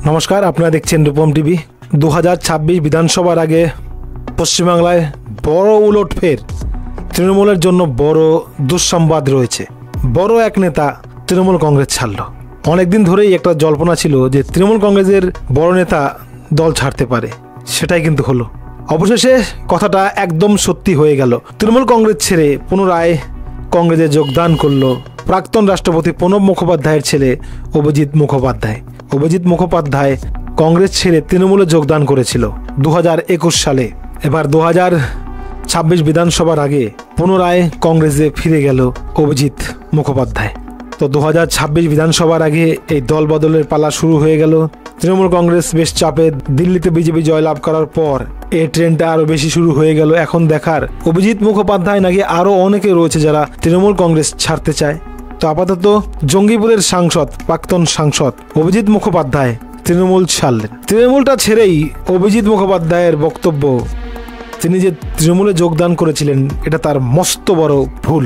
নমস্কার, আপনারা দেখছেন রূপম টিভি। 2026 বিধানসভার আগে পশ্চিমবাংলায় বড় উলটফের। তৃণমূলের জন্য বড় দুঃসংবাদ রয়েছে। বড় এক নেতা তৃণমূল কংগ্রেস ছাড়ল। অনেকদিন ধরেই একটা জল্পনা ছিল যে তৃণমূল কংগ্রেসের বড় নেতা দল ছাড়তে পারে, সেটাই কিন্তু হলো। অবশেষে কথাটা একদম সত্যি হয়ে গেল। তৃণমূল কংগ্রেস ছেড়ে পুনরায় কংগ্রেসে যোগদান করলো প্রাক্তন রাষ্ট্রপতি প্রণব মুখোপাধ্যায়ের ছেলে অভিজিৎ মুখোপাধ্যায়। অভিজিৎ মুখোপাধ্যায় কংগ্রেস ছেড়ে তৃণমূলে যোগদান করেছিল 2021 সালে। এবার 2026 বিধানসভার আগে পুনরায় কংগ্রেসে ফিরে গেল অভিজিৎ মুখোপাধ্যায়। তো 2026 বিধানসভার আগে এই দল বদলের পালা শুরু হয়ে গেল। তৃণমূল কংগ্রেস বেশ চাপে। দিল্লিতে বিজেপি জয়লাভ করার পর এই ট্রেনটা আরো বেশি শুরু হয়ে গেল। এখন দেখার অভিজিৎ মুখোপাধ্যায় নাকি আরো অনেকে রয়েছে যারা তৃণমূল কংগ্রেস ছাড়তে চায়। তো আপাতত জঙ্গিপুরের সাংসদ, প্রাক্তন সাংসদ অভিজিৎ মুখোপাধ্যায় তৃণমূল ছাড়লেন। তৃণমূলটা ছেড়েই অভিজিৎ মুখোপাধ্যায়ের বক্তব্য, তিনি যে তৃণমূলে যোগদান করেছিলেন এটা তার মস্ত বড় ভুল।